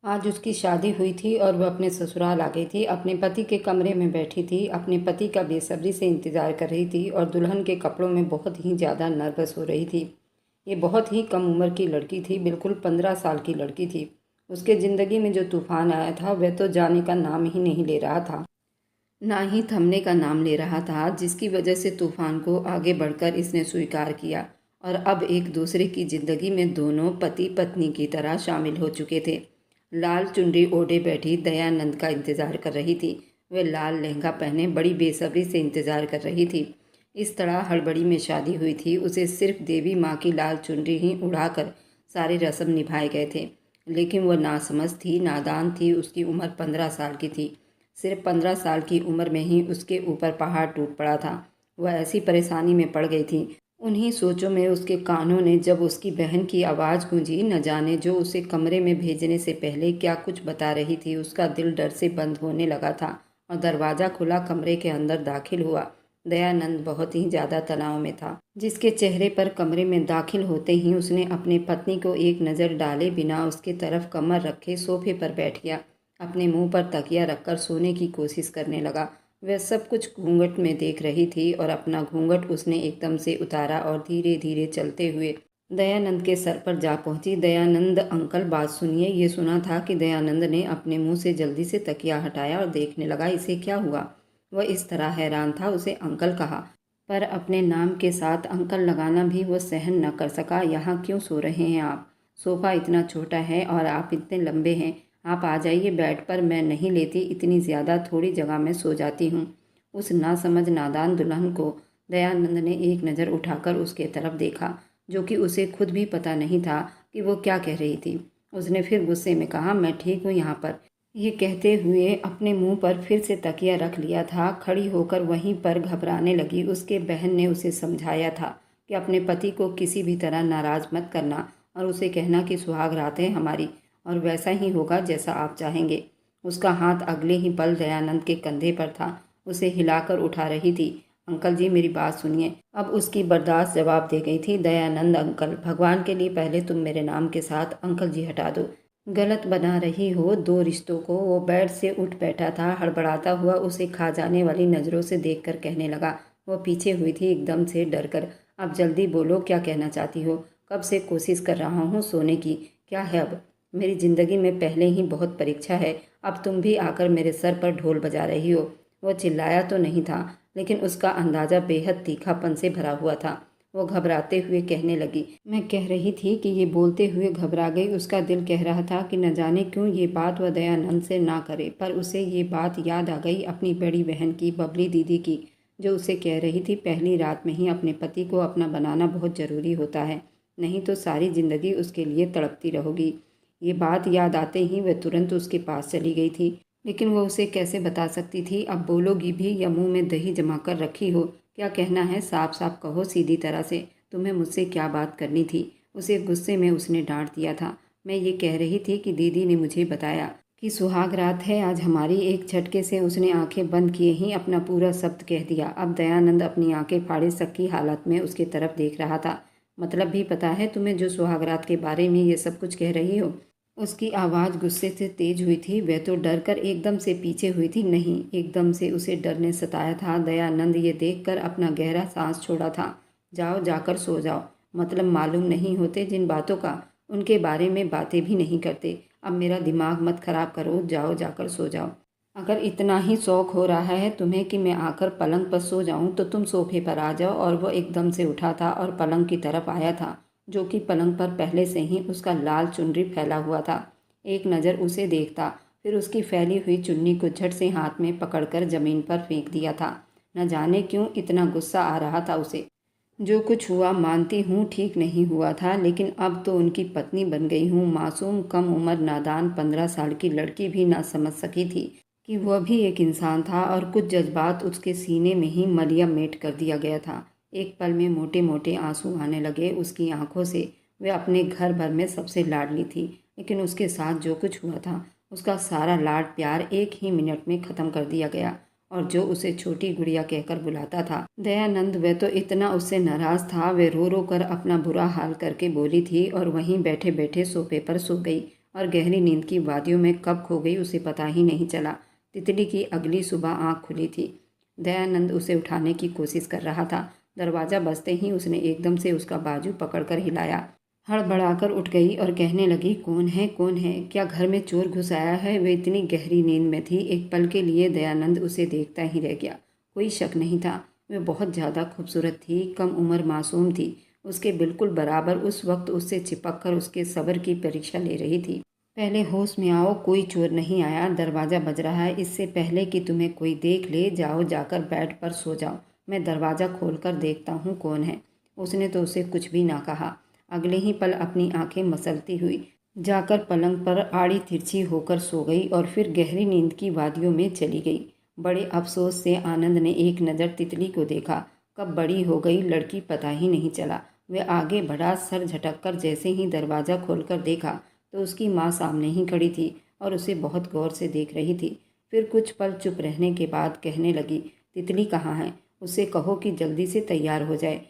आज उसकी शादी हुई थी और वह अपने ससुराल आ गई थी। अपने पति के कमरे में बैठी थी, अपने पति का बेसब्री से इंतज़ार कर रही थी और दुल्हन के कपड़ों में बहुत ही ज़्यादा नर्वस हो रही थी। ये बहुत ही कम उम्र की लड़की थी, बिल्कुल 15 साल की लड़की थी। उसके ज़िंदगी में जो तूफ़ान आया था वह तो जाने का नाम ही नहीं ले रहा था, ना ही थमने का नाम ले रहा था, जिसकी वजह से तूफ़ान को आगे बढ़कर इसने स्वीकार किया और अब एक दूसरे की ज़िंदगी में दोनों पति पत्नी की तरह शामिल हो चुके थे। लाल चुनरी ओढ़े बैठी दयानंद का इंतज़ार कर रही थी। वह लाल लहंगा पहने बड़ी बेसब्री से इंतज़ार कर रही थी। इस तरह हड़बड़ी में शादी हुई थी। उसे सिर्फ देवी माँ की लाल चुनरी ही उड़ाकर सारे रस्म निभाए गए थे। लेकिन वह नासमझ थी, नादान थी। उसकी उम्र 15 साल की थी। सिर्फ 15 साल की उम्र में ही उसके ऊपर पहाड़ टूट पड़ा था। वह ऐसी परेशानी में पड़ गई थी। उन्हीं सोचों में उसके कानों ने जब उसकी बहन की आवाज़ गूंजी, न जाने जो उसे कमरे में भेजने से पहले क्या कुछ बता रही थी। उसका दिल डर से बंद होने लगा था और दरवाज़ा खुला कमरे के अंदर दाखिल हुआ। दयानंद बहुत ही ज़्यादा तनाव में था, जिसके चेहरे पर कमरे में दाखिल होते ही उसने अपने पत्नी को एक नज़र डाले बिना उसके तरफ कमर रखे सोफे पर बैठ गया। अपने मुंह पर तकिया रखकर सोने की कोशिश करने लगा। वह सब कुछ घूंघट में देख रही थी और अपना घूंघट उसने एकदम से उतारा और धीरे धीरे चलते हुए दयानंद के सर पर जा पहुंची। दयानंद अंकल, बात सुनिए। ये सुना था कि दयानंद ने अपने मुंह से जल्दी से तकिया हटाया और देखने लगा इसे क्या हुआ। वह इस तरह हैरान था, उसे अंकल कहा, पर अपने नाम के साथ अंकल लगाना भी वह सहन न कर सका। यहाँ क्यों सो रहे हैं आप? सोफ़ा इतना छोटा है और आप इतने लंबे हैं। आप आ जाइए बेड पर। मैं नहीं लेती, इतनी ज़्यादा थोड़ी जगह में सो जाती हूँ। उस नासमझ नादान दुल्हन को दयानंद ने एक नज़र उठाकर उसके तरफ देखा, जो कि उसे खुद भी पता नहीं था कि वो क्या कह रही थी। उसने फिर गुस्से में कहा, मैं ठीक हूँ यहाँ पर। ये कहते हुए अपने मुंह पर फिर से तकिया रख लिया था। खड़ी होकर वहीं पर घबराने लगी। उसके बहन ने उसे समझाया था कि अपने पति को किसी भी तरह नाराज़ मत करना और उसे कहना कि सुहाग रात है हमारी और वैसा ही होगा जैसा आप चाहेंगे। उसका हाथ अगले ही पल दयानंद के कंधे पर था। उसे हिलाकर उठा रही थी। अंकल जी, मेरी बात सुनिए। अब उसकी बर्दाश्त जवाब दे गई थी। दयानंद अंकल, भगवान के लिए पहले तुम मेरे नाम के साथ अंकल जी हटा दो। गलत बना रही हो दो रिश्तों को। वो बेड से उठ बैठा था, हड़बड़ाता हुआ उसे खा जाने वाली नज़रों से देखकर कहने लगा। वह पीछे हुई थी एकदम से डर कर। अब जल्दी बोलो, क्या कहना चाहती हो? कब से कोशिश कर रहा हूँ सोने की। क्या है अब? मेरी ज़िंदगी में पहले ही बहुत परीक्षा है, अब तुम भी आकर मेरे सर पर ढोल बजा रही हो। वह चिल्लाया तो नहीं था, लेकिन उसका अंदाज़ा बेहद तीखापन से भरा हुआ था। वो घबराते हुए कहने लगी, मैं कह रही थी कि ये बोलते हुए घबरा गई। उसका दिल कह रहा था कि न जाने क्यों ये बात वह दयानंद से ना करे, पर उसे ये बात याद आ गई अपनी बड़ी बहन की, बबली दीदी की, जो उसे कह रही थी पहली रात में ही अपने पति को अपना बनाना बहुत ज़रूरी होता है, नहीं तो सारी ज़िंदगी उसके लिए तड़पती रहोगी। ये बात याद आते ही वह तुरंत उसके पास चली गई थी, लेकिन वह उसे कैसे बता सकती थी? अब बोलोगी भी या मुंह में दही जमा कर रखी हो? क्या कहना है? साफ साफ कहो, सीधी तरह से। तुम्हें मुझसे क्या बात करनी थी? उसे गुस्से में उसने डांट दिया था। मैं ये कह रही थी कि दीदी ने मुझे बताया कि सुहाग रात है आज हमारी। एक झटके से उसने आंखें बंद किए ही अपना पूरा शब्द कह दिया। अब दयानंद अपनी आंखें फाड़े शक हालत में उसके तरफ देख रहा था। मतलब भी पता है तुम्हें, जो सुहाग रात के बारे में ये सब कुछ कह रही हो? उसकी आवाज़ गुस्से से तेज हुई थी। वह तो डर कर एकदम से पीछे हुई थी। नहीं, एकदम से उसे डर ने सताया था। दयानंद ये देखकर अपना गहरा सांस छोड़ा था। जाओ, जाकर सो जाओ। मतलब मालूम नहीं होते जिन बातों का, उनके बारे में बातें भी नहीं करते। अब मेरा दिमाग मत खराब करो, जाओ, जाकर सो जाओ। अगर इतना ही शौक हो रहा है तुम्हें कि मैं आकर पलंग पर सो जाऊं, तो तुम सोफे पर आ जाओ। और वह एकदम से उठा था और पलंग की तरफ आया था, जो कि पलंग पर पहले से ही उसका लाल चुनरी फैला हुआ था। एक नज़र उसे देखता, फिर उसकी फैली हुई चुन्नी को झट से हाथ में पकड़कर ज़मीन पर फेंक दिया था। न जाने क्यों इतना गुस्सा आ रहा था उसे। जो कुछ हुआ मानती हूँ ठीक नहीं हुआ था, लेकिन अब तो उनकी पत्नी बन गई हूँ। मासूम, कम उम्र, नादान 15 साल की लड़की भी ना समझ सकी थी कि वह भी एक इंसान था और कुछ जज्बात उसके सीने में ही मलिया मेट कर दिया गया था। एक पल में मोटे मोटे आंसू आने लगे उसकी आंखों से। वह अपने घर भर में सबसे लाडली थी, लेकिन उसके साथ जो कुछ हुआ था, उसका सारा लाड प्यार एक ही मिनट में ख़त्म कर दिया गया। और जो उसे छोटी गुड़िया कहकर बुलाता था दयानंद, वह तो इतना उससे नाराज़ था। वह रो रो कर अपना बुरा हाल करके बोली थी और वहीं बैठे बैठे सोफे पर सो गई और गहरी नींद की वादियों में कब खो गई उसे पता ही नहीं चला। तितली की अगली सुबह आँख खुली थी। दयानंद उसे उठाने की कोशिश कर रहा था। दरवाज़ा बजते ही उसने एकदम से उसका बाजू पकड़कर हिलाया। हड़बड़ाकर उठ गई और कहने लगी, कौन है, कौन है? क्या घर में चोर घुस आया है? वह इतनी गहरी नींद में थी, एक पल के लिए दयानंद उसे देखता ही रह गया। कोई शक नहीं था, वह बहुत ज़्यादा खूबसूरत थी, कम उम्र, मासूम थी। उसके बिल्कुल बराबर उस वक्त उससे चिपक कर उसके सब्र की परीक्षा ले रही थी। पहले होश में आओ, कोई चोर नहीं आया, दरवाज़ा बज रहा है, इससे पहले कि तुम्हें कोई देख ले, जाओ जाकर बेड पर सो जाओ, मैं दरवाज़ा खोलकर देखता हूँ कौन है। उसने तो उसे कुछ भी ना कहा। अगले ही पल अपनी आंखें मसलती हुई जाकर पलंग पर आड़ी तिरछी होकर सो गई और फिर गहरी नींद की वादियों में चली गई। बड़े अफसोस से आनंद ने एक नज़र तितली को देखा। कब बड़ी हो गई लड़की पता ही नहीं चला। वह आगे बढ़ा, सर झटक कर जैसे ही दरवाज़ा खोलकर देखा तो उसकी माँ सामने ही खड़ी थी और उसे बहुत गौर से देख रही थी। फिर कुछ पल चुप रहने के बाद कहने लगी, तितली कहाँ है? उससे कहो कि जल्दी से तैयार हो जाए।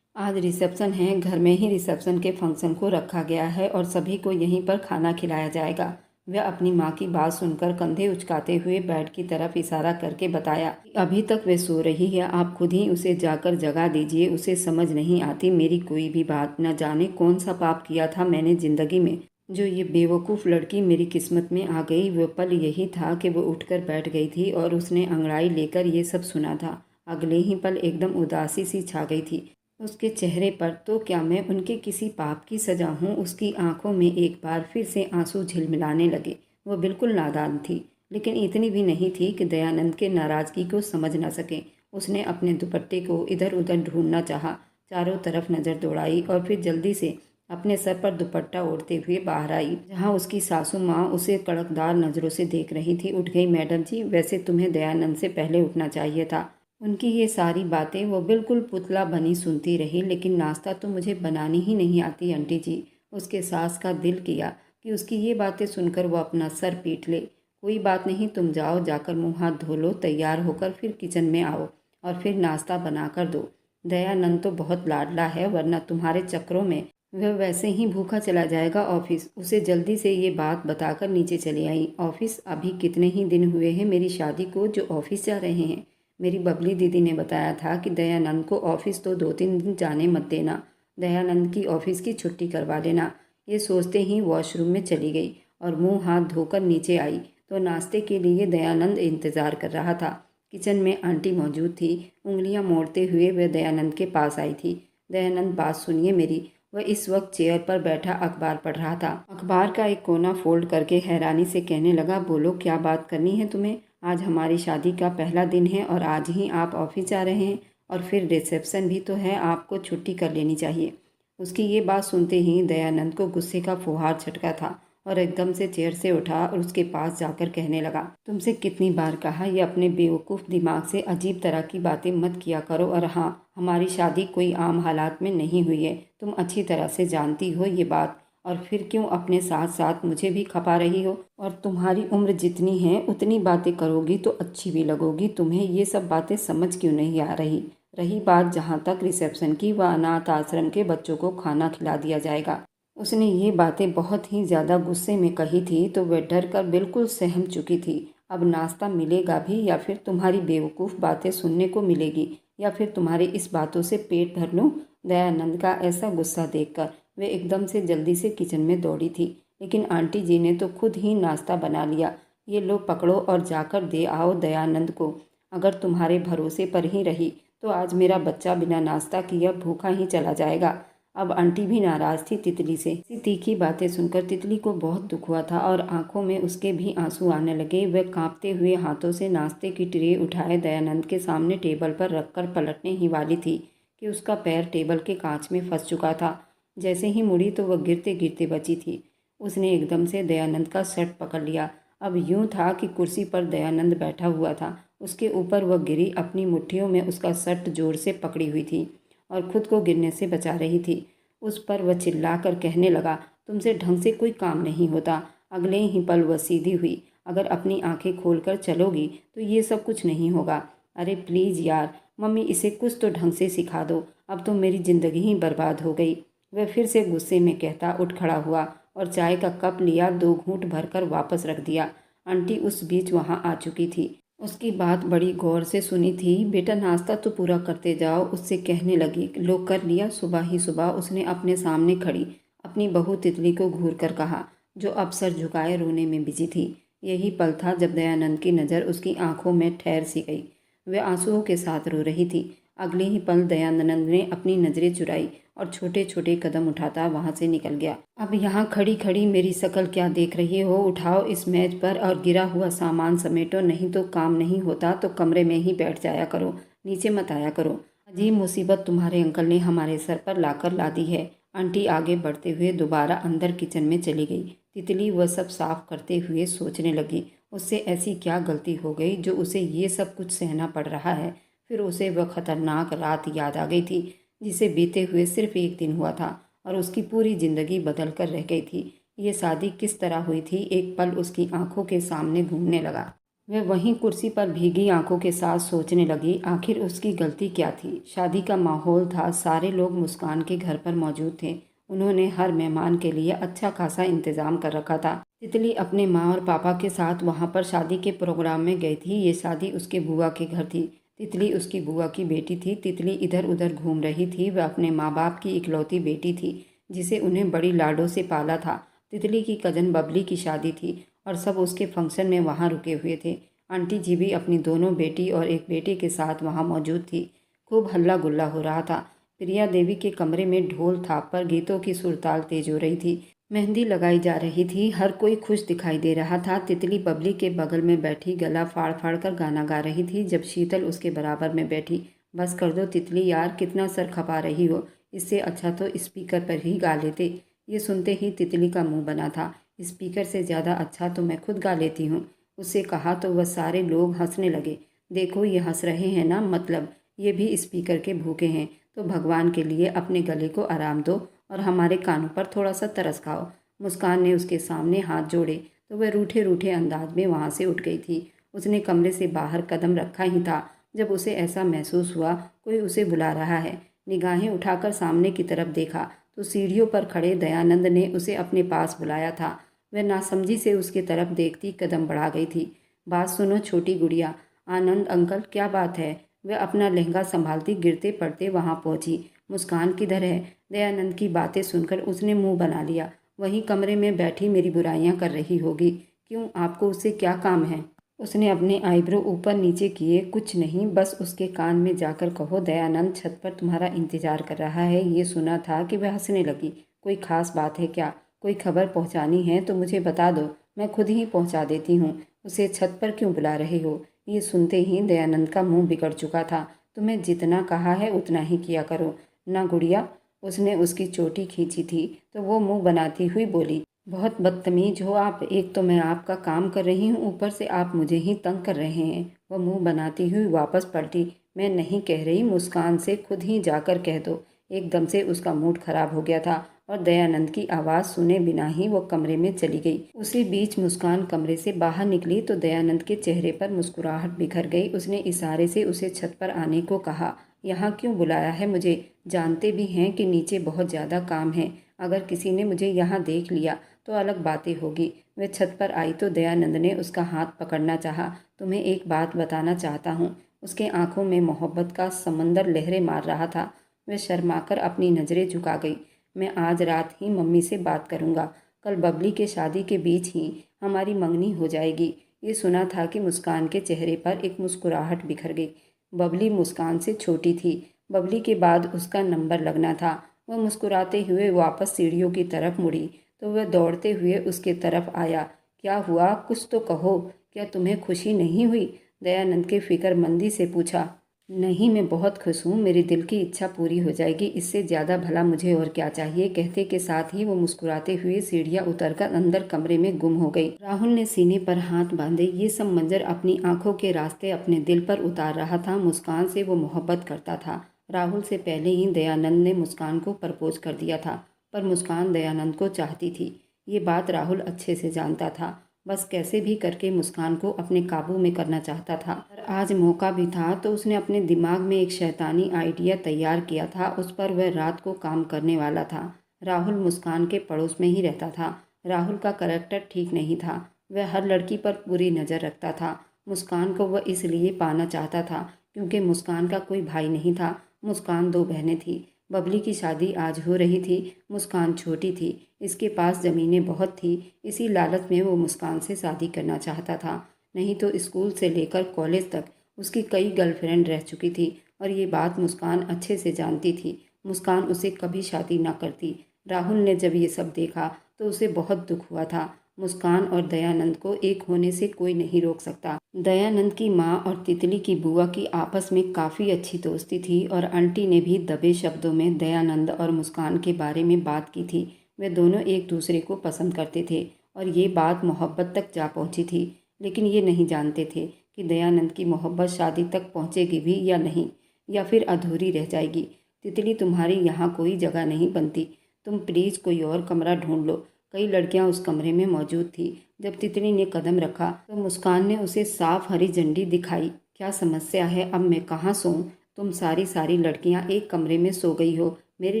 आज रिसेप्शन है, घर में ही रिसेप्शन के फंक्शन को रखा गया है और सभी को यहीं पर खाना खिलाया जाएगा। वह अपनी माँ की बात सुनकर कंधे उचकाते हुए बेड की तरफ इशारा करके बताया, अभी तक वह सो रही है, आप खुद ही उसे जाकर जगा दीजिए। उसे समझ नहीं आती मेरी कोई भी बात। न जाने कौन सा पाप किया था मैंने ज़िंदगी में, जो ये बेवकूफ़ लड़की मेरी किस्मत में आ गई। वो पल यही था कि वो उठकर बैठ गई थी और उसने अंगड़ाई लेकर ये सब सुना था। अगले ही पल एकदम उदासी सी छा गई थी उसके चेहरे पर। तो क्या मैं उनके किसी पाप की सजा हूँ? उसकी आंखों में एक बार फिर से आंसू झिलमिलाने लगे। वो बिल्कुल नादान थी, लेकिन इतनी भी नहीं थी कि दयानंद के नाराज़गी को समझ न सके। उसने अपने दुपट्टे को इधर उधर ढूंढना चाहा, चारों तरफ नज़र दौड़ाई और फिर जल्दी से अपने सर पर दुपट्टा ओढ़ते हुए बाहर आई, जहाँ उसकी सासू माँ उसे कड़कदार नज़रों से देख रही थी। उठ गई मैडम जी, वैसे तुम्हें दयानंद से पहले उठना चाहिए था। उनकी ये सारी बातें वो बिल्कुल पुतला बनी सुनती रही। लेकिन नाश्ता तो मुझे बनानी ही नहीं आती आंटी जी। उसके सास का दिल किया कि उसकी ये बातें सुनकर वो अपना सर पीट ले। कोई बात नहीं, तुम जाओ, जाकर मुंह हाथ धो लो, तैयार होकर फिर किचन में आओ और फिर नाश्ता बना कर दो। दयानंद तो बहुत लाडला है, वरना तुम्हारे चक्करों में वह वैसे ही भूखा चला जाएगा ऑफिस। उसे जल्दी से ये बात बताकर नीचे चली आई। ऑफिस? अभी कितने ही दिन हुए हैं मेरी शादी को जो ऑफिस जा रहे हैं? मेरी बबली दीदी ने बताया था कि दयानंद को ऑफिस तो 2-3 दिन जाने मत देना, दयानंद की ऑफिस की छुट्टी करवा देना। ये सोचते ही वॉशरूम में चली गई और मुंह हाथ धोकर नीचे आई तो नाश्ते के लिए दयानंद इंतज़ार कर रहा था। किचन में आंटी मौजूद थी। उंगलियां मोड़ते हुए वह दयानंद के पास आई थी। दयानंद, बात सुनिए मेरी। वह इस वक्त चेयर पर बैठा अखबार पढ़ रहा था। अखबार का एक कोना फोल्ड करके हैरानी से कहने लगा, बोलो क्या बात करनी है तुम्हें? आज हमारी शादी का पहला दिन है और आज ही आप ऑफिस जा रहे हैं और फिर रिसेप्शन भी तो है, आपको छुट्टी कर लेनी चाहिए। उसकी ये बात सुनते ही दयानंद को गुस्से का फुहार छटका था और एकदम से चेयर से उठा और उसके पास जाकर कहने लगा, तुमसे कितनी बार कहा ये अपने बेवकूफ़ दिमाग से अजीब तरह की बातें मत किया करो। और हाँ, हमारी शादी कोई आम हालात में नहीं हुई है, तुम अच्छी तरह से जानती हो ये बात। और फिर क्यों अपने साथ साथ मुझे भी खपा रही हो? और तुम्हारी उम्र जितनी है उतनी बातें करोगी तो अच्छी भी लगोगी। तुम्हें ये सब बातें समझ क्यों नहीं आ रही? रही बात जहाँ तक रिसेप्शन की, वह अनाथ आश्रम के बच्चों को खाना खिला दिया जाएगा। उसने ये बातें बहुत ही ज़्यादा गुस्से में कही थी तो वह डर कर बिल्कुल सहम चुकी थी। अब नाश्ता मिलेगा भी या फिर तुम्हारी बेवकूफ़ बातें सुनने को मिलेगी या फिर तुम्हारी इस बातों से पेट भर लूँ? दयानंद का ऐसा गुस्सा देखकर वे एकदम से जल्दी से किचन में दौड़ी थी। लेकिन आंटी जी ने तो खुद ही नाश्ता बना लिया, ये लो पकड़ो और जाकर दे आओ दयानंद को। अगर तुम्हारे भरोसे पर ही रही तो आज मेरा बच्चा बिना नाश्ता किए भूखा ही चला जाएगा। अब आंटी भी नाराज़ थी तितली से। ऐसी तीखी बातें सुनकर तितली को बहुत दुख हुआ था और आंखों में उसके भी आंसू आने लगे। वह कांपते हुए हाथों से नाश्ते की ट्रे उठाए दयानंद के सामने टेबल पर रखकर पलटने ही वाली थी कि उसका पैर टेबल के कांच में फंस चुका था। जैसे ही मुड़ी तो वह गिरते गिरते बची थी। उसने एकदम से दयानंद का शर्ट पकड़ लिया। अब यूं था कि कुर्सी पर दयानंद बैठा हुआ था, उसके ऊपर वह गिरी। अपनी मुट्ठियों में उसका शर्ट जोर से पकड़ी हुई थी और खुद को गिरने से बचा रही थी। उस पर वह चिल्लाकर कहने लगा, तुमसे ढंग से कोई काम नहीं होता। अगले ही पल वह सीधी हुई। अगर अपनी आंखें खोलकर चलोगी तो ये सब कुछ नहीं होगा। अरे प्लीज़ यार, मम्मी इसे कुछ तो ढंग से सिखा दो, अब तो मेरी ज़िंदगी ही बर्बाद हो गई। वह फिर से गुस्से में कहता उठ खड़ा हुआ और चाय का कप लिया, 2 घूंट भरकर वापस रख दिया। आंटी उस बीच वहाँ आ चुकी थी। उसकी बात बड़ी गौर से सुनी थी। बेटा नाश्ता तो पूरा करते जाओ, उससे कहने लगी। लो कर लिया। सुबह ही सुबह उसने अपने सामने खड़ी अपनी बहू तितली को घूर कर कहा, जो अब सर झुकाए रोने में बिजी थी। यही पल था जब दयानंद की नज़र उसकी आंखों में ठहर सी गई। वह आंसुओं के साथ रो रही थी। अगले ही पल दयानंद ने अपनी नज़रें चुराई और छोटे छोटे कदम उठाता वहाँ से निकल गया। अब यहाँ खड़ी खड़ी मेरी शक्ल क्या देख रही हो? उठाओ इस मेज पर और गिरा हुआ सामान समेटो, नहीं तो काम नहीं होता तो कमरे में ही बैठ जाया करो, नीचे मत आया करो। अजीब मुसीबत तुम्हारे अंकल ने हमारे सर पर लाकर ला दी है। आंटी आगे बढ़ते हुए दोबारा अंदर किचन में चली गई। तितली वह सब साफ करते हुए सोचने लगी, उससे ऐसी क्या गलती हो गई जो उसे ये सब कुछ सहना पड़ रहा है। फिर उसे वह खतरनाक रात याद आ गई थी जिसे बीते हुए सिर्फ एक दिन हुआ था और उसकी पूरी जिंदगी बदल कर रह गई थी। ये शादी किस तरह हुई थी, एक पल उसकी आंखों के सामने घूमने लगा। वह वहीं कुर्सी पर भीगी आंखों के साथ सोचने लगी, आखिर उसकी गलती क्या थी। शादी का माहौल था, सारे लोग मुस्कान के घर पर मौजूद थे। उन्होंने हर मेहमान के लिए अच्छा खासा इंतजाम कर रखा था। तितली अपने माँ और पापा के साथ वहाँ पर शादी के प्रोग्राम में गई थी। ये शादी उसके बुआ के घर थी। तितली उसकी बुआ की बेटी थी। तितली इधर उधर घूम रही थी। वह अपने माँ बाप की इकलौती बेटी थी जिसे उन्हें बड़ी लाडों से पाला था। तितली की कज़न बबली की शादी थी और सब उसके फंक्शन में वहाँ रुके हुए थे। आंटी जी भी अपनी दोनों बेटी और एक बेटे के साथ वहाँ मौजूद थी। खूब हल्ला गुल्ला हो रहा था। प्रिया देवी के कमरे में ढोल थाप पर गीतों की सुरताल तेज हो रही थी। मेहंदी लगाई जा रही थी। हर कोई खुश दिखाई दे रहा था। तितली बबली के बगल में बैठी गला फाड़ फाड़ कर गाना गा रही थी जब शीतल उसके बराबर में बैठी। बस कर दो तितली यार, कितना सर खपा रही हो। इससे अच्छा तो स्पीकर पर ही गा लेते। ये सुनते ही तितली का मुंह बना था। स्पीकर से ज़्यादा अच्छा तो मैं खुद गा लेती हूँ, उससे कहा तो वह सारे लोग हंसने लगे। देखो ये हंस रहे हैं ना, मतलब ये भी स्पीकर के भूखे हैं, तो भगवान के लिए अपने गले को आराम दो और हमारे कानों पर थोड़ा सा तरस खाओ। मुस्कान ने उसके सामने हाथ जोड़े तो वह रूठे रूठे अंदाज में वहाँ से उठ गई थी। उसने कमरे से बाहर कदम रखा ही था जब उसे ऐसा महसूस हुआ कोई उसे बुला रहा है। निगाहें उठाकर सामने की तरफ देखा तो सीढ़ियों पर खड़े दयानंद ने उसे अपने पास बुलाया था। वह नासमझी से उसकी तरफ देखती कदम बढ़ा गई थी। बात सुनो छोटी गुड़िया। आनंद अंकल, क्या बात है? वह अपना लहंगा संभालती गिरते पड़ते वहाँ पहुँची। मुस्कान किधर है? दयानंद की बातें सुनकर उसने मुंह बना लिया। वहीं कमरे में बैठी मेरी बुराइयां कर रही होगी। क्यों, आपको उससे क्या काम है? उसने अपने आईब्रो ऊपर नीचे किए। कुछ नहीं, बस उसके कान में जाकर कहो दयानंद छत पर तुम्हारा इंतजार कर रहा है। ये सुना था कि वह हंसने लगी। कोई खास बात है क्या? कोई खबर पहुंचानी है तो मुझे बता दो, मैं खुद ही पहुंचा देती हूँ। उसे छत पर क्यों बुला रहे हो? ये सुनते ही दयानंद का मुंह बिगड़ चुका था। तुम्हें जितना कहा है उतना ही किया करो ना गुड़िया। उसने उसकी चोटी खींची थी तो वो मुंह बनाती हुई बोली, बहुत बदतमीज हो आप। एक तो मैं आपका काम कर रही हूँ, ऊपर से आप मुझे ही तंग कर रहे हैं। वह मुंह बनाती हुई वापस पलटी। मैं नहीं कह रही, मुस्कान से खुद ही जाकर कह दो। एकदम से उसका मूड खराब हो गया था और दयानंद की आवाज़ सुने बिना ही वो कमरे में चली गई। उसी बीच मुस्कान कमरे से बाहर निकली तो दयानंद के चेहरे पर मुस्कुराहट बिखर गई। उसने इशारे से उसे छत पर आने को कहा। यहाँ क्यों बुलाया है मुझे? जानते भी हैं कि नीचे बहुत ज़्यादा काम है। अगर किसी ने मुझे यहाँ देख लिया तो अलग बातें होगी। वह छत पर आई तो दयानंद ने उसका हाथ पकड़ना चाहा। तुम्हें एक बात बताना चाहता हूँ। उसके आंखों में मोहब्बत का समंदर लहरें मार रहा था। वह शर्माकर अपनी नज़रें झुका गई। मैं आज रात ही मम्मी से बात करूँगा। कल बबली के शादी के बीच ही हमारी मंगनी हो जाएगी। ये सुना था कि मुस्कान के चेहरे पर एक मुस्कुराहट बिखर गई। बबली मुस्कान से छोटी थी। बबली के बाद उसका नंबर लगना था। वह मुस्कुराते हुए वापस सीढ़ियों की तरफ मुड़ी तो वह दौड़ते हुए उसके तरफ आया। क्या हुआ, कुछ तो कहो। क्या तुम्हें खुशी नहीं हुई? दयानंद के फिक्रमंदी से पूछा। नहीं, मैं बहुत खुश हूँ। मेरे दिल की इच्छा पूरी हो जाएगी, इससे ज़्यादा भला मुझे और क्या चाहिए। कहते के साथ ही वो मुस्कुराते हुए सीढ़ियाँ उतरकर अंदर कमरे में गुम हो गई। राहुल ने सीने पर हाथ बांधे ये सब मंजर अपनी आंखों के रास्ते अपने दिल पर उतार रहा था। मुस्कान से वो मोहब्बत करता था। राहुल से पहले ही दयानंद ने मुस्कान को प्रपोज कर दिया था, पर मुस्कान दयानंद को चाहती थी। ये बात राहुल अच्छे से जानता था। बस कैसे भी करके मुस्कान को अपने काबू में करना चाहता था। पर आज मौका भी था तो उसने अपने दिमाग में एक शैतानी आइडिया तैयार किया था। उस पर वह रात को काम करने वाला था। राहुल मुस्कान के पड़ोस में ही रहता था। राहुल का करैक्टर ठीक नहीं था। वह हर लड़की पर बुरी नज़र रखता था। मुस्कान को वह इसलिए पाना चाहता था क्योंकि मुस्कान का कोई भाई नहीं था। मुस्कान 2 बहनें थीं। बबली की शादी आज हो रही थी। मुस्कान छोटी थी। इसके पास ज़मीनें बहुत थी। इसी लालच में वो मुस्कान से शादी करना चाहता था। नहीं तो स्कूल से लेकर कॉलेज तक उसकी कई गर्लफ्रेंड रह चुकी थी और ये बात मुस्कान अच्छे से जानती थी। मुस्कान उसे कभी शादी ना करती। राहुल ने जब ये सब देखा तो उसे बहुत दुख हुआ था। मुस्कान और दयानंद को एक होने से कोई नहीं रोक सकता। दयानंद की माँ और तितली की बुआ की आपस में काफ़ी अच्छी दोस्ती थी और आंटी ने भी दबे शब्दों में दयानंद और मुस्कान के बारे में बात की थी। वे दोनों एक दूसरे को पसंद करते थे और ये बात मोहब्बत तक जा पहुंची थी। लेकिन ये नहीं जानते थे कि दयानंद की मोहब्बत शादी तक पहुंचेगी भी या नहीं, या फिर अधूरी रह जाएगी। तितली, तुम्हारी यहाँ कोई जगह नहीं बनती। तुम प्लीज़ कोई और कमरा ढूंढ लो। कई लड़कियां उस कमरे में मौजूद थी। जब तितली ने कदम रखा तो मुस्कान ने उसे साफ हरी झंडी दिखाई। क्या समस्या है? अब मैं कहाँ सोऊं? तुम सारी लड़कियां एक कमरे में सो गई हो, मेरे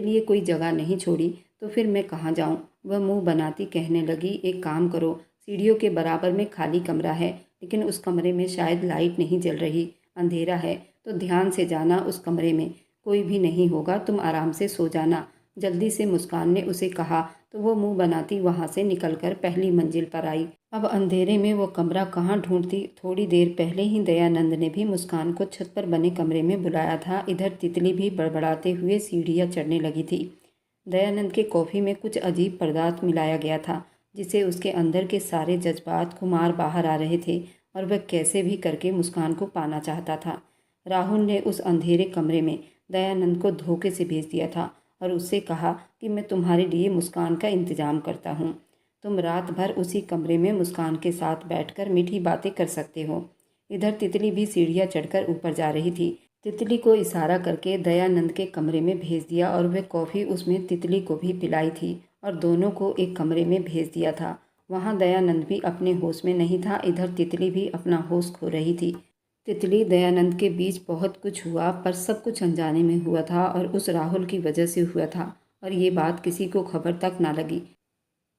लिए कोई जगह नहीं छोड़ी, तो फिर मैं कहाँ जाऊं? वह मुंह बनाती कहने लगी, एक काम करो, सीढ़ियों के बराबर में खाली कमरा है, लेकिन उस कमरे में शायद लाइट नहीं जल रही, अंधेरा है, तो ध्यान से जाना। उस कमरे में कोई भी नहीं होगा, तुम आराम से सो जाना। जल्दी से मुस्कान ने उसे कहा तो वो मुंह बनाती वहां से निकलकर पहली मंजिल पर आई। अब अंधेरे में वो कमरा कहाँ ढूंढती? थोड़ी देर पहले ही दयानंद ने भी मुस्कान को छत पर बने कमरे में बुलाया था। इधर तितली भी बड़बड़ाते हुए सीढ़ियाँ चढ़ने लगी थी। दयानंद के कॉफ़ी में कुछ अजीब पदार्थ मिलाया गया था जिससे उसके अंदर के सारे जज्बात खुमार बाहर आ रहे थे और वह कैसे भी करके मुस्कान को पाना चाहता था। राहुल ने उस अंधेरे कमरे में दयानंद को धोखे से भेज दिया था और उससे कहा कि मैं तुम्हारे लिए मुस्कान का इंतज़ाम करता हूँ। तुम रात भर उसी कमरे में मुस्कान के साथ बैठकर मीठी बातें कर सकते हो। इधर तितली भी सीढ़ियाँ चढ़कर ऊपर जा रही थी। तितली को इशारा करके दयानंद के कमरे में भेज दिया और वह कॉफ़ी उसमें तितली को भी पिलाई थी और दोनों को एक कमरे में भेज दिया था। वहाँ दयानंद भी अपने होश में नहीं था। इधर तितली भी अपना होश खो रही थी। तितली दयानंद के बीच बहुत कुछ हुआ, पर सब कुछ अनजाने में हुआ था और उस राहुल की वजह से हुआ था और ये बात किसी को खबर तक ना लगी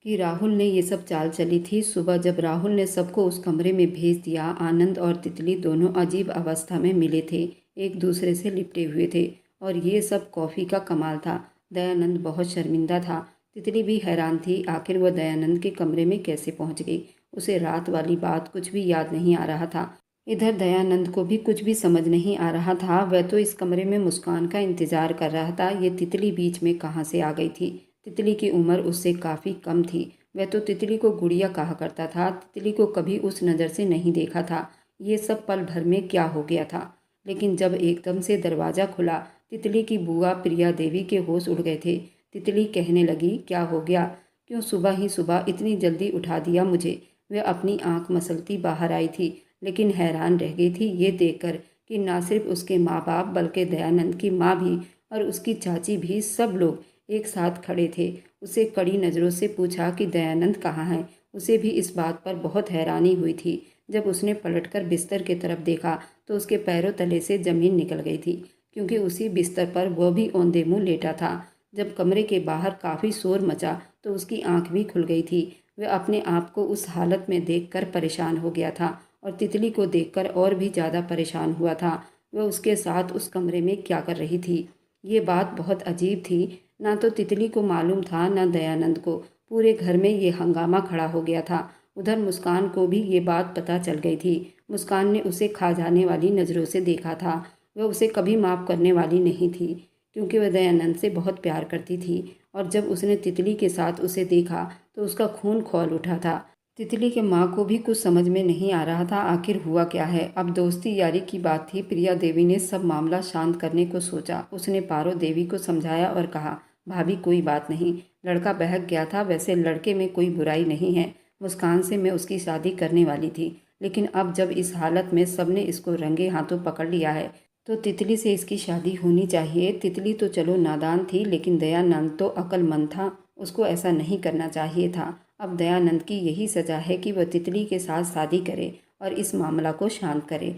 कि राहुल ने ये सब चाल चली थी। सुबह जब राहुल ने सबको उस कमरे में भेज दिया, आनंद और तितली दोनों अजीब अवस्था में मिले थे, एक दूसरे से लिपटे हुए थे और ये सब कॉफ़ी का कमाल था। दयानंद बहुत शर्मिंदा था। तितली भी हैरान थी, आखिर वह दयानंद के कमरे में कैसे पहुंच गई। उसे रात वाली बात कुछ भी याद नहीं आ रहा था। इधर दयानंद को भी कुछ भी समझ नहीं आ रहा था। वह तो इस कमरे में मुस्कान का इंतजार कर रहा था। ये तितली बीच में कहाँ से आ गई थी? तितली की उम्र उससे काफ़ी कम थी। वह तो तितली को गुड़िया कहा करता था। तितली को कभी उस नज़र से नहीं देखा था। ये सब पल भर में क्या हो गया था? लेकिन जब एकदम से दरवाज़ा खुला, तितली की बुआ प्रिया देवी के होश उड़ गए थे। तितली कहने लगी, क्या हो गया? क्यों सुबह ही सुबह इतनी जल्दी उठा दिया मुझे? वह अपनी आंख मसलती बाहर आई थी, लेकिन हैरान रह गई थी ये देखकर कि ना सिर्फ उसके माँ बाप बल्कि दयानंद की माँ भी और उसकी चाची भी, सब लोग एक साथ खड़े थे। उसे कड़ी नज़रों से पूछा कि दयानंद कहाँ है। उसे भी इस बात पर बहुत हैरानी हुई थी। जब उसने पलटकर बिस्तर की तरफ देखा तो उसके पैरों तले से ज़मीन निकल गई थी, क्योंकि उसी बिस्तर पर वह भी औंधे मुँह लेटा था। जब कमरे के बाहर काफ़ी शोर मचा तो उसकी आंख भी खुल गई थी। वह अपने आप को उस हालत में देखकर परेशान हो गया था और तितली को देखकर और भी ज़्यादा परेशान हुआ था। वह उसके साथ उस कमरे में क्या कर रही थी? ये बात बहुत अजीब थी। ना तो तितली को मालूम था, ना दयानंद को। पूरे घर में ये हंगामा खड़ा हो गया था। उधर मुस्कान को भी ये बात पता चल गई थी। मुस्कान ने उसे खा जाने वाली नज़रों से देखा था। वह उसे कभी माफ़ करने वाली नहीं थी, क्योंकि वह दयानंद से बहुत प्यार करती थी और जब उसने तितली के साथ उसे देखा तो उसका खून खौल उठा था। तितली के माँ को भी कुछ समझ में नहीं आ रहा था, आखिर हुआ क्या है। अब दोस्ती यारी की बात थी। प्रिया देवी ने सब मामला शांत करने को सोचा। उसने पारो देवी को समझाया और कहा, भाभी कोई बात नहीं, लड़का बहक गया था, वैसे लड़के में कोई बुराई नहीं है। मुस्कान से मैं उसकी शादी करने वाली थी, लेकिन अब जब इस हालत में सबने इसको रंगे हाथों पकड़ लिया है तो तितली से इसकी शादी होनी चाहिए। तितली तो चलो नादान थी, लेकिन दयानंद तो अक्लमंद था, उसको ऐसा नहीं करना चाहिए था। अब दयानंद की यही सज़ा है कि वह तितली के साथ शादी करे और इस मामला को शांत करे।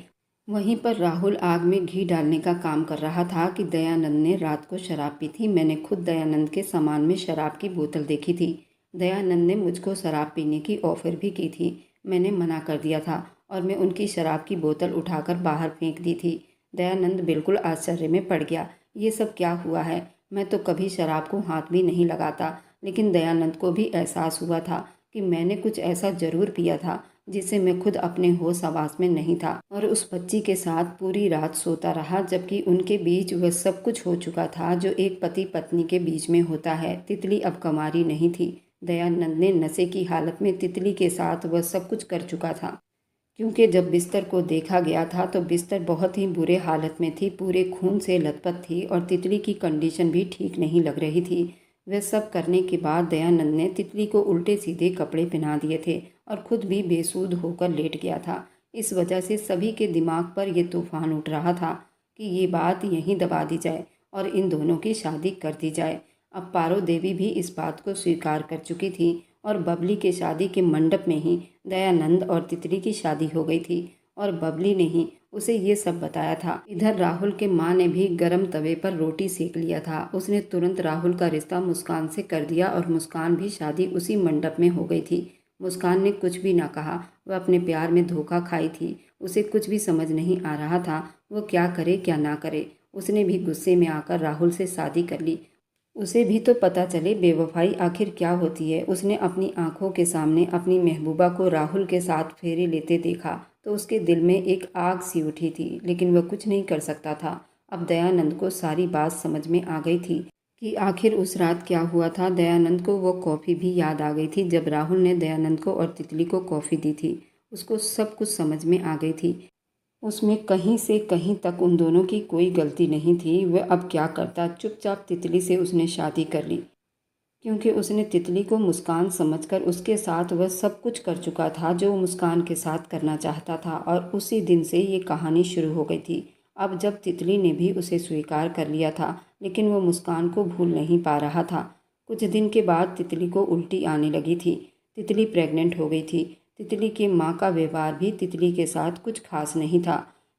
वहीं पर राहुल आग में घी डालने का काम कर रहा था कि दयानंद ने रात को शराब पी थी। मैंने खुद दयानंद के सामान में शराब की बोतल देखी थी। दयानंद ने मुझको शराब पीने की ऑफ़र भी की थी। मैंने मना कर दिया था और मैं उनकी शराब की बोतल उठाकर बाहर फेंक दी थी। दयानंद बिल्कुल आश्चर्य में पड़ गया। ये सब क्या हुआ है? मैं तो कभी शराब को हाथ भी नहीं लगाता, लेकिन दयानंद को भी एहसास हुआ था कि मैंने कुछ ऐसा ज़रूर पिया था जिससे मैं खुद अपने होश हवास में नहीं था और उस बच्ची के साथ पूरी रात सोता रहा, जबकि उनके बीच वह सब कुछ हो चुका था जो एक पति पत्नी के बीच में होता है। तितली अब कुंवारी नहीं थी। दयानंद ने नशे की हालत में तितली के साथ वह सब कुछ कर चुका था। क्योंकि जब बिस्तर को देखा गया था तो बिस्तर बहुत ही बुरे हालत में थी, पूरे खून से लथपथ थी और तितली की कंडीशन भी ठीक नहीं लग रही थी। वह सब करने के बाद दयानंद ने तितली को उल्टे सीधे कपड़े पहना दिए थे और खुद भी बेसुध होकर लेट गया था। इस वजह से सभी के दिमाग पर यह तूफान उठ रहा था कि ये बात यहीं दबा दी जाए और इन दोनों की शादी कर दी जाए। अब पारो देवी भी इस बात को स्वीकार कर चुकी थी और बबली के शादी के मंडप में ही दयानंद और तितली की शादी हो गई थी और बबली ने ही उसे ये सब बताया था। इधर राहुल के माँ ने भी गरम तवे पर रोटी सेक लिया था। उसने तुरंत राहुल का रिश्ता मुस्कान से कर दिया और मुस्कान भी शादी उसी मंडप में हो गई थी। मुस्कान ने कुछ भी ना कहा। वह अपने प्यार में धोखा खाई थी। उसे कुछ भी समझ नहीं आ रहा था वो क्या करे क्या ना करे। उसने भी गुस्से में आकर राहुल से शादी कर ली। उसे भी तो पता चले बेवफाई आखिर क्या होती है। उसने अपनी आंखों के सामने अपनी महबूबा को राहुल के साथ फेरे लेते देखा तो उसके दिल में एक आग सी उठी थी, लेकिन वह कुछ नहीं कर सकता था। अब दयानंद को सारी बात समझ में आ गई थी कि आखिर उस रात क्या हुआ था। दयानंद को वो कॉफ़ी भी याद आ गई थी जब राहुल ने दयानंद को और तितली को कॉफ़ी दी थी। उसको सब कुछ समझ में आ गई थी। उसमें कहीं से कहीं तक उन दोनों की कोई गलती नहीं थी। वह अब क्या करता, चुपचाप तितली से उसने शादी कर ली, क्योंकि उसने तितली को मुस्कान समझकर उसके साथ वह सब कुछ कर चुका था जो वो मुस्कान के साथ करना चाहता था और उसी दिन से ये कहानी शुरू हो गई थी। अब जब तितली ने भी उसे स्वीकार कर लिया था, लेकिन वो मुस्कान को भूल नहीं पा रहा था। कुछ दिन के बाद तितली को उल्टी आने लगी थी। तितली प्रेग्नेंट हो गई थी। तितली की माँ का व्यवहार भी तितली के साथ कुछ खास नहीं था।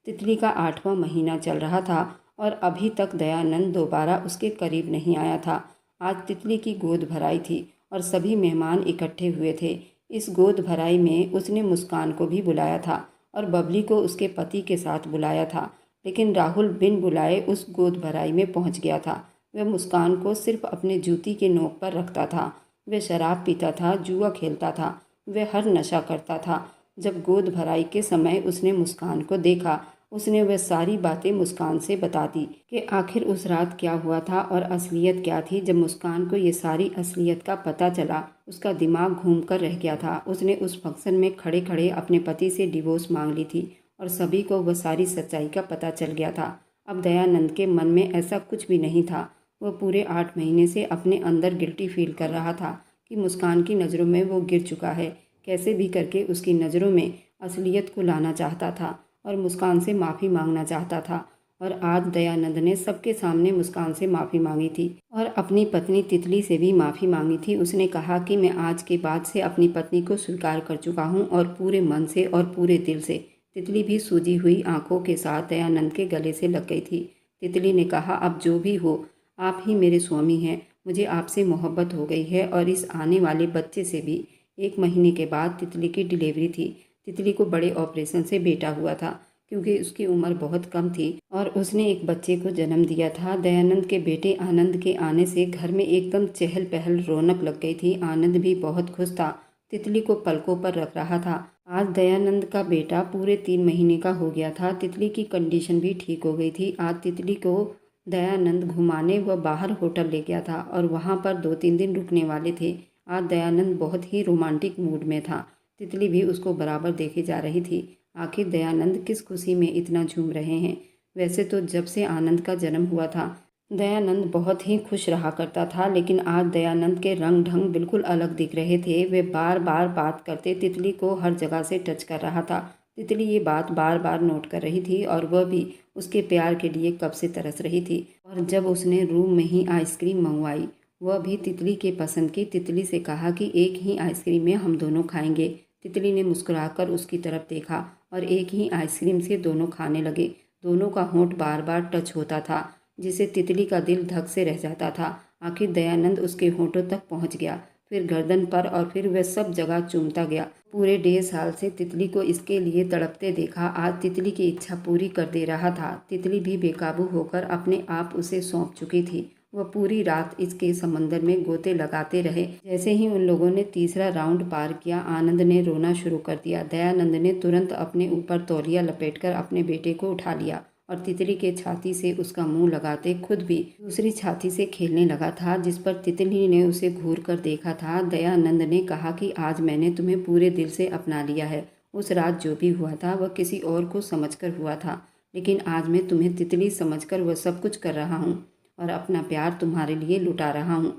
तितली का 8वां महीना चल रहा था और अभी तक दयानंद दोबारा उसके करीब नहीं आया था। आज तितली की गोद भराई थी और सभी मेहमान इकट्ठे हुए थे। इस गोद भराई में उसने मुस्कान को भी बुलाया था और बबली को उसके पति के साथ बुलाया था, लेकिन राहुल बिन बुलाए उस गोद भराई में पहुंच गया था। वह मुस्कान को सिर्फ अपने जूती के नोक पर रखता था। वह शराब पीता था, जुआ खेलता था, वह हर नशा करता था। जब गोद भराई के समय उसने मुस्कान को देखा, उसने वह सारी बातें मुस्कान से बता दी कि आखिर उस रात क्या हुआ था और असलियत क्या थी। जब मुस्कान को ये सारी असलियत का पता चला, उसका दिमाग घूम कर रह गया था। उसने उस फंक्शन में खड़े खड़े अपने पति से डिवोर्स मांग ली थी और सभी को वह सारी सच्चाई का पता चल गया था। अब दयानंद के मन में ऐसा कुछ भी नहीं था। वह पूरे 8 महीने से अपने अंदर गिल्टी फील कर रहा था कि मुस्कान की नज़रों में वो गिर चुका है। कैसे भी करके उसकी नज़रों में असलियत को लाना चाहता था और मुस्कान से माफ़ी मांगना चाहता था। और आज दयानंद ने सबके सामने मुस्कान से माफ़ी मांगी थी और अपनी पत्नी तितली से भी माफ़ी मांगी थी। उसने कहा कि मैं आज के बाद से अपनी पत्नी को स्वीकार कर चुका हूँ और पूरे मन से और पूरे दिल से। तितली भी सूजी हुई आंखों के साथ दयानंद के गले से लग गई थी। तितली ने कहा, अब जो भी हो, आप ही मेरे स्वामी हैं। मुझे आपसे मोहब्बत हो गई है और इस आने वाले बच्चे से भी। 1 महीने के बाद तितली की डिलीवरी थी। तितली को बड़े ऑपरेशन से बेटा हुआ था, क्योंकि उसकी उम्र बहुत कम थी और उसने एक बच्चे को जन्म दिया था। दयानंद के बेटे आनंद के आने से घर में एकदम चहल पहल, रौनक लग गई थी। आनंद भी बहुत खुश था, तितली को पलकों पर रख रहा था। आज दयानंद का बेटा पूरे 3 महीने का हो गया था। तितली की कंडीशन भी ठीक हो गई थी। आज तितली को दयानंद घुमाने व बाहर होटल ले गया था और वहाँ पर 2-3 दिन रुकने वाले थे। आज दयानंद बहुत ही रोमांटिक मूड में था। तितली भी उसको बराबर देखे जा रही थी। आखिर दयानंद किस खुशी में इतना झूम रहे हैं। वैसे तो जब से आनंद का जन्म हुआ था दयानंद बहुत ही खुश रहा करता था, लेकिन आज दयानंद के रंग ढंग बिल्कुल अलग दिख रहे थे। वे बार बार बात करते तितली को हर जगह से टच कर रहा था। तितली ये बात बार बार नोट कर रही थी और वह भी उसके प्यार के लिए कब से तरस रही थी। और जब उसने रूम में ही आइसक्रीम मंगवाई, वह भी तितली के पसंद की, तितली से कहा कि एक ही आइसक्रीम में हम दोनों खाएंगे। तितली ने मुस्कुराकर उसकी तरफ देखा और एक ही आइसक्रीम से दोनों खाने लगे। दोनों का होंठ बार बार टच होता था, जिससे तितली का दिल धक से रह जाता था। आखिर दयानंद उसके होंठों तक पहुंच गया। फिर गर्दन पर और फिर वह सब जगह चूमता गया। पूरे 1.5 साल से तितली को इसके लिए तड़पते देखा, आज तितली की इच्छा पूरी कर दे रहा था। तितली भी बेकाबू होकर अपने आप उसे सौंप चुकी थी। वह पूरी रात इसके समंदर में गोते लगाते रहे। जैसे ही उन लोगों ने तीसरा राउंड पार किया, आनंद ने रोना शुरू कर दिया। दयानंद ने तुरंत अपने ऊपर तौलिया लपेटकर अपने बेटे को उठा लिया और तितली के छाती से उसका मुंह लगाते खुद भी दूसरी छाती से खेलने लगा था, जिस पर तितली ने उसे घूर कर देखा था। दयानंद ने कहा कि आज मैंने तुम्हें पूरे दिल से अपना लिया है। उस रात जो भी हुआ था वह किसी और को समझकर हुआ था, लेकिन आज मैं तुम्हें तितली समझकर वह सब कुछ कर रहा हूँ और अपना प्यार तुम्हारे लिए लुटा रहा हूँ।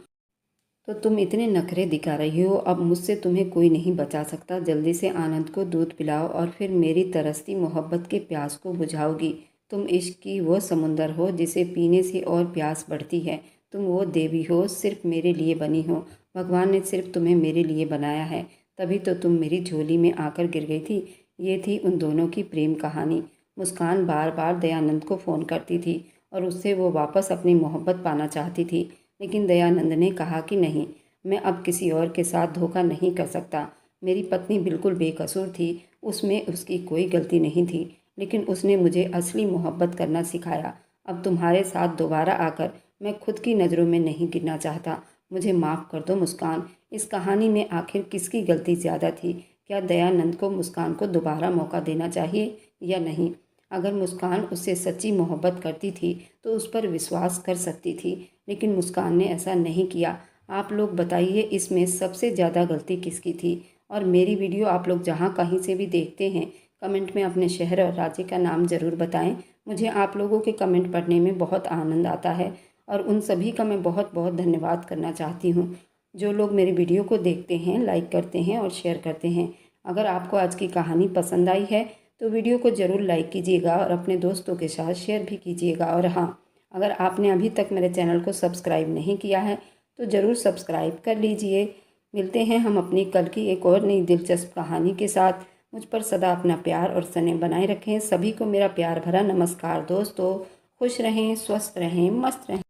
तो तुम इतने नखरे दिखा रही हो, अब मुझसे तुम्हें कोई नहीं बचा सकता। जल्दी से आनंद को दूध पिलाओ और फिर मेरी तरसती मोहब्बत के प्यास को बुझाओगी। तुम इश्क की वो समुंदर हो जिसे पीने से और प्यास बढ़ती है। तुम वो देवी हो, सिर्फ मेरे लिए बनी हो। भगवान ने सिर्फ तुम्हें मेरे लिए बनाया है, तभी तो तुम मेरी झोली में आकर गिर गई थी। ये थी उन दोनों की प्रेम कहानी। मुस्कान बार बार दयानंद को फ़ोन करती थी और उससे वो वापस अपनी मोहब्बत पाना चाहती थी, लेकिन दयानंद ने कहा कि नहीं, मैं अब किसी और के साथ धोखा नहीं कर सकता। मेरी पत्नी बिल्कुल बेकसूर थी, उसमें उसकी कोई गलती नहीं थी, लेकिन उसने मुझे असली मोहब्बत करना सिखाया। अब तुम्हारे साथ दोबारा आकर मैं खुद की नज़रों में नहीं गिरना चाहता। मुझे माफ़ कर दो मुस्कान। इस कहानी में आखिर किसकी गलती ज़्यादा थी? क्या दयानंद को मुस्कान को दोबारा मौका देना चाहिए या नहीं? अगर मुस्कान उससे सच्ची मोहब्बत करती थी तो उस पर विश्वास कर सकती थी, लेकिन मुस्कान ने ऐसा नहीं किया। आप लोग बताइए, इसमें सबसे ज़्यादा गलती किसकी थी? और मेरी वीडियो आप लोग जहाँ कहीं से भी देखते हैं, कमेंट में अपने शहर और राज्य का नाम ज़रूर बताएं। मुझे आप लोगों के कमेंट पढ़ने में बहुत आनंद आता है और उन सभी का मैं बहुत बहुत धन्यवाद करना चाहती हूँ जो लोग मेरी वीडियो को देखते हैं, लाइक करते हैं और शेयर करते हैं। अगर आपको आज की कहानी पसंद आई है तो वीडियो को ज़रूर लाइक कीजिएगा और अपने दोस्तों के साथ शेयर भी कीजिएगा। और हाँ, अगर आपने अभी तक मेरे चैनल को सब्सक्राइब नहीं किया है तो ज़रूर सब्सक्राइब कर लीजिए। मिलते हैं हम अपनी कल की एक और नई दिलचस्प कहानी के साथ। मुझ पर सदा अपना प्यार और स्नेह बनाए रखें। सभी को मेरा प्यार भरा नमस्कार। दोस्तों, खुश रहें, स्वस्थ रहें, मस्त रहें।